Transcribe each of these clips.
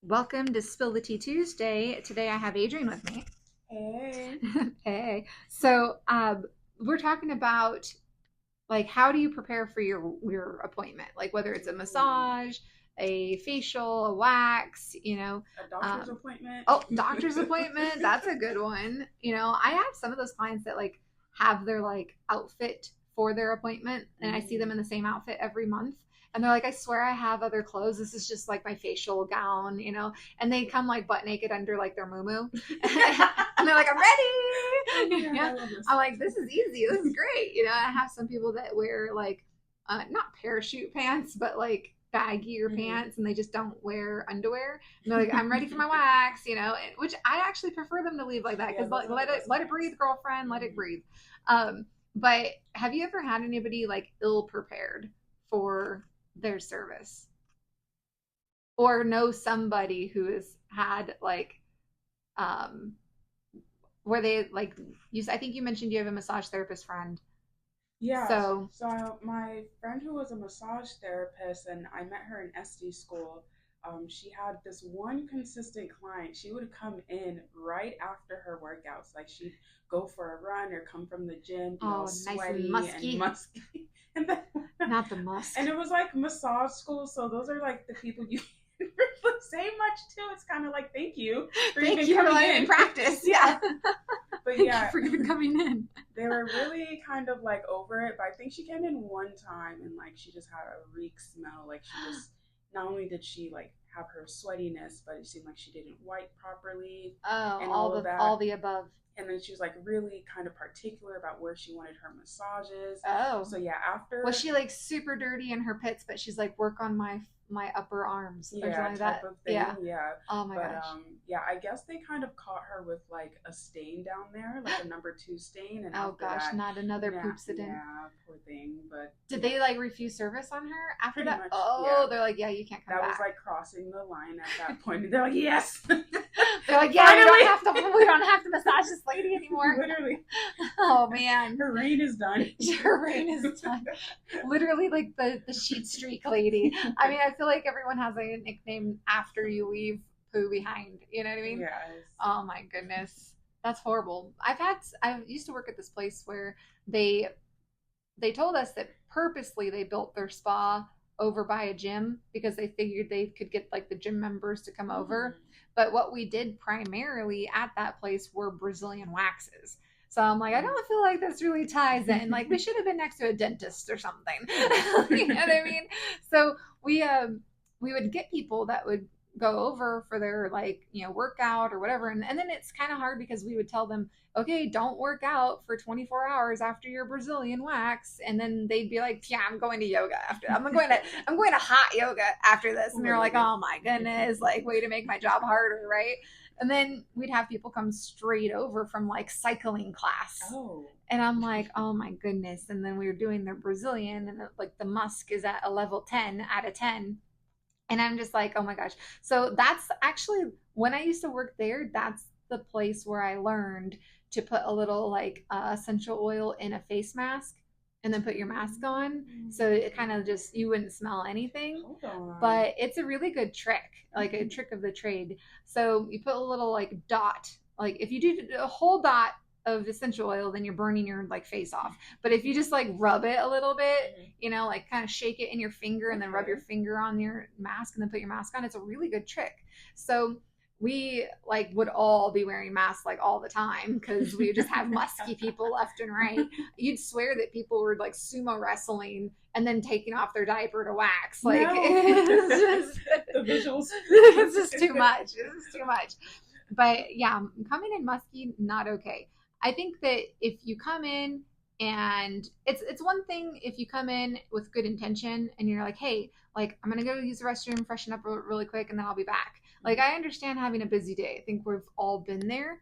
Welcome to Spill the Tea Tuesday. Today I have Adrienne with me. Hey. Hey. So we're talking about like how do you prepare for your appointment? Like whether it's a Ooh, massage, a facial, a wax, a doctor's Um, appointment. oh, doctor's appointment. That's a good one. I have some of those clients that like have their like outfit for their appointment, and I see them in the same outfit every month. And they're like, I swear I have other clothes. This is just like my facial gown. And they come like butt naked under like their muumuu. And they're like, I'm Oh ready. my god, I Yeah. love this. I'm like, this is easy. This is great. I have some people that wear like, not parachute pants, but like baggier Mhm. pants, and they just don't wear underwear. And they're like, I'm ready for my wax, which I actually prefer them to leave like that Yeah, because those are the best let it kinds. breathe, girlfriend, let it Mhm. breathe. But have you ever had anybody like ill prepared for their service, or know somebody who has had like um where they like use? I think you mentioned you have a massage therapist friend. Yeah, So, so my friend who was a massage therapist, and I met her in SD school. She had this one consistent client. She would come in right after her workouts. Like she'd go for a run or come from the gym, be all oh, nice and sweaty and musky. musky. And then, Not the musk. and it was like massage school. So those are like the people you say much to. It's kind of like, thank you for Thank even you for coming letting me in. practice. Yeah. Yeah. But Thank you yeah, for even coming in. they were really kind of like over it. But I think she came in one time and like she just had a reek smell. Like she just, not only did she like have her sweatiness, but it seemed like she didn't wipe properly Oh, and all of all that. the above. And then she was like really kind of particular about where she wanted her massages. Oh. So yeah, Was after, she like super dirty in her pits, but she's like work on my upper arms or something yeah, like type that? of Yeah. thing, yeah. Oh my But gosh. yeah, I guess they kind of caught her with like a stain down there, like a number two stain, and Oh after gosh, that, not another nah, poopsident. yeah, poor thing. But Did yeah, they like refuse service on her after pretty that? much, Oh, yeah. they're like, yeah, you can't come That was back. like crossing the line at that point. And they're like, yes, They're like, yeah, finally, we don't have to massage this lady anymore. literally, Oh man. her reign is done. Your brain is done. Literally like the sheet streak lady. I mean, I feel like everyone has a nickname after you leave poo behind. You know what I mean? Yes. Oh my goodness. That's horrible. I used to work at this place where they told us that purposely they built their spa over by a gym because they figured they could get like the gym members to come over. Mm. But what we did primarily at that place were Brazilian waxes. So I'm like, I don't feel like this really ties in. Like we should have been next to a dentist or something. You know what I mean? So we would get people that would go over for their like workout or whatever, and then it's kind of hard because we would tell them, okay, don't work out for 24 hours after your Brazilian wax. And then they'd be like, yeah, I'm going to yoga after. I'm going to hot yoga after this. And they're like, Literally. oh my goodness, like way to make my job harder, right? And then we'd have people come straight over from like cycling class. Oh. And I'm like, oh my goodness. And then we were doing their Brazilian, and like the Musk is at a level 10 out of 10. And I'm just like, oh my gosh. So that's actually when I used to work there, that's the place where I learned to put a little like essential oil in a face mask and then put your mask on. So it kind of just, you wouldn't smell anything. Hold on. But it's a really good trick, like a trick of the trade. So you put a little like dot, like if you do a whole dot of essential oil, then you're burning your like face off. But if you just like rub it a little bit, like kind of shake it in your finger and then rub your Okay. finger on your mask and then put your mask on. It's a really good trick. So we like would all be wearing masks like all the time because we would just have musky people left and right. You'd swear that people were like sumo wrestling and then taking off their diaper to wax. Like No. it's just, The visuals. it's just too much. It's too much. But yeah, coming in musky, not okay. I think that if you come in and it's one thing if you come in with good intention and you're like, hey, like I'm gonna go use the restroom, freshen up really quick, and then I'll be back. Like I understand having a busy day. I think we've all been there.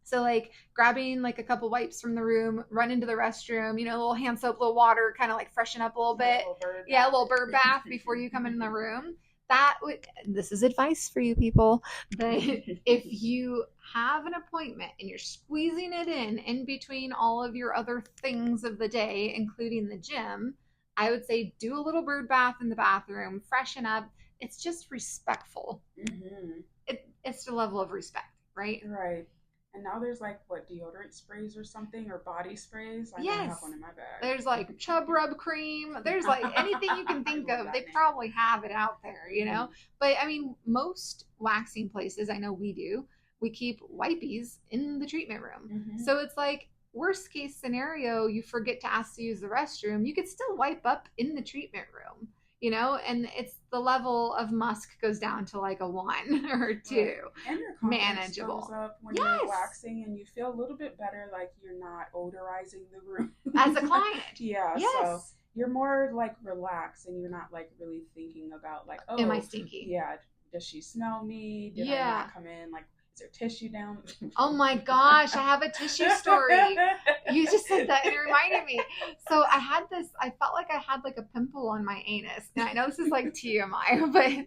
So like grabbing like a couple wipes from the room, run into the restroom, a little hand soap, a little water, kind of like freshen up a little Yeah, a bit. little bird Yeah, a bath. little bird bath before you come in the room. That would This is advice for you people. That if you have an appointment and you're squeezing it in between all of your other things of the day, including the gym, I would say do a little bird bath in the bathroom, freshen up. it's just respectful. It's the level of respect, right? Right. And now there's like what, deodorant sprays or something, or body sprays. I know I have Yes. one in my bag. There's like chub rub cream. There's like anything you can think I love of. that They name. probably have it out there, you know? But I mean, most waxing places, I know we do, we keep wipies in the treatment room. So it's like, worst case scenario, you forget to ask to use the restroom, you could still wipe up in the treatment room, you know? And it's the level of musk goes down to like a 1 or 2. Right. And your confidence Manageable. goes up when Yes. you're waxing, and you feel a little bit better, like you're not odorizing the room. As a client. Yeah. Yes. So you're more like relaxed, and you're not like really thinking about like, oh, Am I stinky? Yeah. Does she smell me? Did I not come in? Like, is there tissue down? Oh my gosh, I have a tissue story. You just said that and it reminded me. So I felt like I had like a pimple on my anus. And I know this is like TMI, but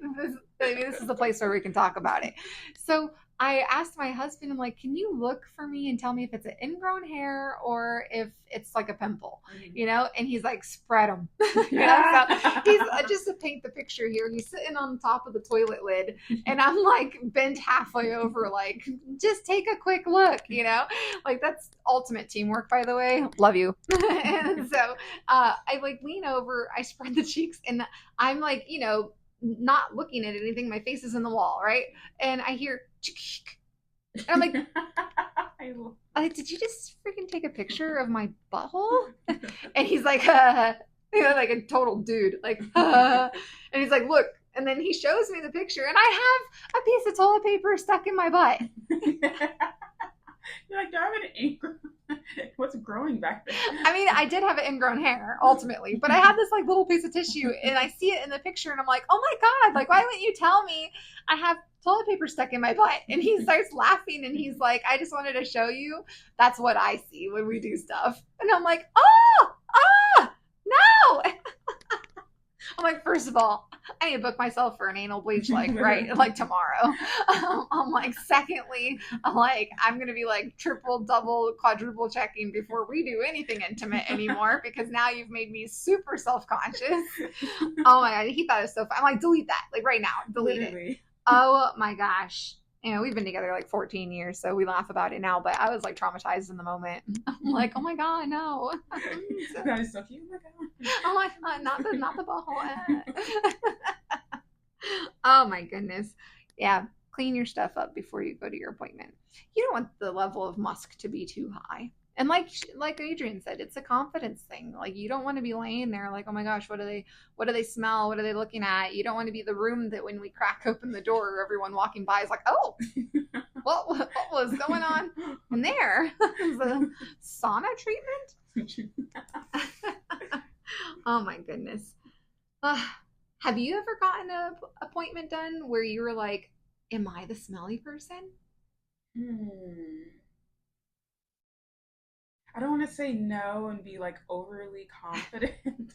this is the place where we can talk about it. So I asked my husband, I'm like, can you look for me and tell me if it's an ingrown hair or if it's like a pimple, you know? And he's like, spread them. You know? So he's just to paint the picture here. He's sitting on top of the toilet lid, and I'm like bent halfway over, like, just take a quick look, you know? Like, that's ultimate teamwork, by the way. Love you. And so I like lean over, I spread the cheeks, and I'm like, you know, not looking at anything. My face is in the wall, right? And I hear, and I'm like, did you just freaking take a picture of my butthole? And he's like, you know, like a total dude, like, and he's like, look. And then he shows me the picture, and I have a piece of toilet paper stuck in my butt. You're like, do I have an ingrown? What's growing back there? I mean, I did have an ingrown hair ultimately, but I had this like little piece of tissue, and I see it in the picture, and I'm like, oh my God, like, why wouldn't you tell me I have toilet paper stuck in my butt? And he starts laughing, and he's like, I just wanted to show you that's what I see when we do stuff. And I'm like, no. I'm like, first of all, I need to book myself for an anal bleach, like, right, like tomorrow. I'm like, secondly, I'm going to be like triple, double, quadruple checking before we do anything intimate anymore, because now you've made me super self-conscious. Oh my God. He thought it was so fun. I'm like, delete that, like right now, delete it. Oh my gosh. You know, we've been together like 14 years, so we laugh about it now, but I was like traumatized in the moment. I'm like, oh my God, no. That is so cute. Oh my God, not the butthole. Oh my goodness. Yeah, clean your stuff up before you go to your appointment. You don't want the level of musk to be too high. And like Adrienne said, it's a confidence thing. Like, you don't want to be laying there like, oh my gosh, what do they smell? What are they looking at? You don't want to be the room that when we crack open the door, everyone walking by is like, oh, what was going on in there? The sauna treatment? Oh my goodness. Have you ever gotten an appointment done where you were like, am I the smelly person? I don't want to say no and be like overly confident.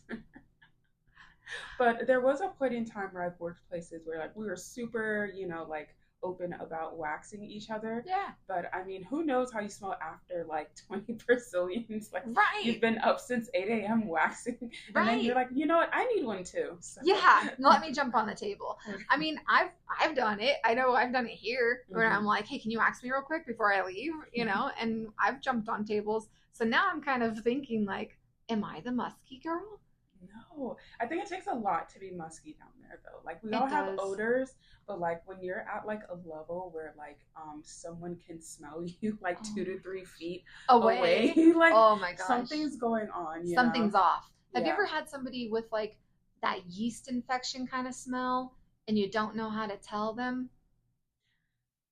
But there was a point in time where I've worked places where like we were super, you know, like open about waxing each other. Yeah. But I mean, who knows how you smell after like 20 Brazilians? Like, right. You've been up since 8 a.m. waxing. And right. Then you're like, you know what? I need one too. So. Yeah. Let me jump on the table. I mean, I've done it. I know I've done it here where I'm like, hey, can you wax me real quick before I leave? You know, and I've jumped on tables. So now I'm kind of thinking like, am I the musky girl? No, I think it takes a lot to be musky down there though. Like, we all have odors, but like when you're at like a level where like someone can smell you like 2 to 3 feet away like, oh my gosh, something's going on. Something's off. Have you ever had somebody with like that yeast infection kind of smell and you don't know how to tell them?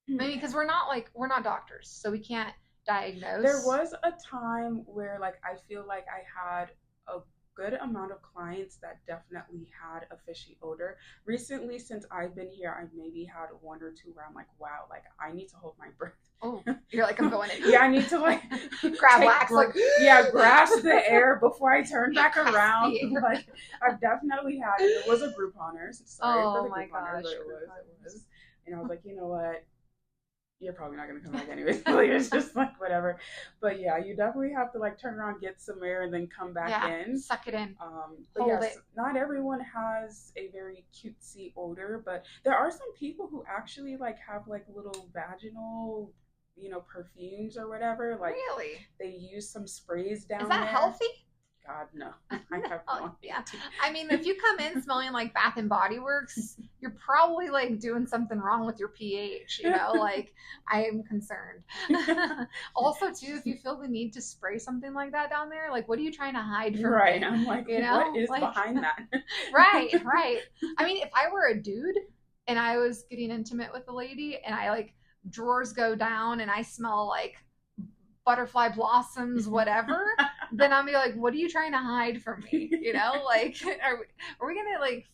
Maybe because we're not doctors, so we can't diagnose. There was a time where like I feel like I had a good amount of clients that definitely had a fishy odor. Recently, since I've been here, I've maybe had 1 or 2 where I'm like, wow, like I need to hold my breath. Oh, you're like, I'm going in. Yeah, I need to like grab wax, like grasp the air before I turn back around. Like, I've definitely had it. It was a Grouponers. Sorry for the Grouponers, but it was. And I was like, you know what? you're probably not gonna come back anyways. Like, it's just like whatever. But yeah, you definitely have to like turn around, get some air, and then come back Yeah, in. suck it in. But Hold yes, it. not everyone has a very cutesy odor, but there are some people who actually like have like little vaginal, perfumes or whatever. Like Really? they use some sprays Is down that there. healthy? God no, I have Oh, no yeah. idea. I mean, if you come in smelling like Bath and Body Works, you're probably like doing something wrong with your pH, like I am concerned. Also, too, if you feel the need to spray something like that down there, like what are you trying to hide from Right. me? I'm like, what is Like behind that? right, right. I mean, if I were a dude and I was getting intimate with a lady and I like drawers go down and I smell like butterfly blossoms, whatever, then I'll be like, what are you trying to hide from me? Like, are we gonna like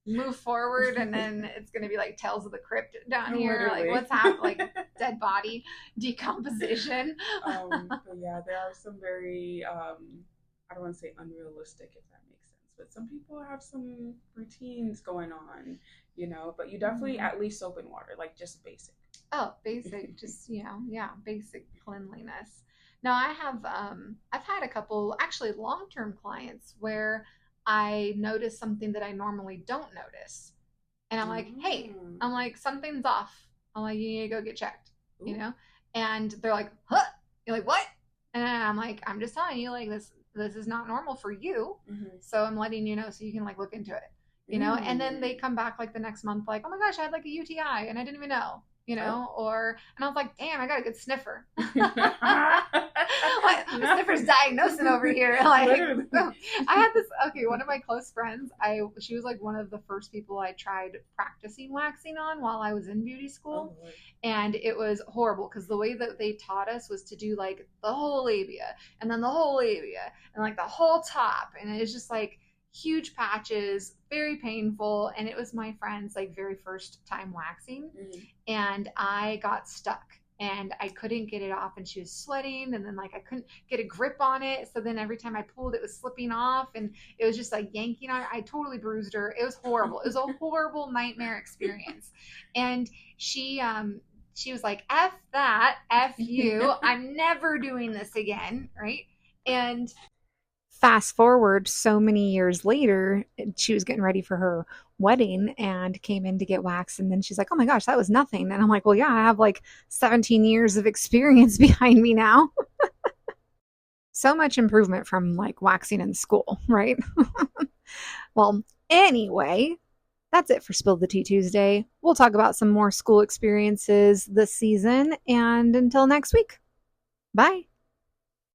move forward and then it's gonna be like Tales of the Crypt down here? Literally. Like, what's happening? Like, dead body decomposition. But yeah, there are some very, I don't want to say unrealistic, if that makes sense, but some people have some routines going on, but you definitely at least soap and water, like just basic. Oh, basic, just yeah, basic cleanliness. Now I've had a couple actually long-term clients where I notice something that I normally don't notice. And I'm like, hey, I'm like, something's off. I'm like, you need to go get checked, you Ooh. know? And they're like, huh? You're like, what? And I'm like, I'm just telling you, like this is not normal for you. So I'm letting you know so you can like look into it. And then they come back like the next month, like, oh my gosh, I had like a UTI and I didn't even know, and I was like, damn, I got a good sniffer. Like, sniffer's diagnosing over here. Like, I had this, okay, one of my close friends, she was like one of the first people I tried practicing waxing on while I was in beauty school. Oh, and it was horrible because the way that they taught us was to do like the whole labia and then the whole labia and like the whole top. And it was just like, huge patches, very painful, and it was my friend's like very first time waxing, and I got stuck and I couldn't get it off, and she was sweating, and then like I couldn't get a grip on it, so then every time I pulled it was slipping off, and it was just like yanking on it. I totally bruised her. It was horrible. It was a horrible nightmare experience. And she was like, F that, F you, I'm never doing this again, right? And fast forward so many years later, she was getting ready for her wedding and came in to get waxed. And then she's like, oh my gosh, that was nothing. And I'm like, well, yeah, I have like 17 years of experience behind me now. So much improvement from like waxing in school, right? Well, anyway, that's it for Spill the Tea Tuesday. We'll talk about some more school experiences this season. And until next week, bye.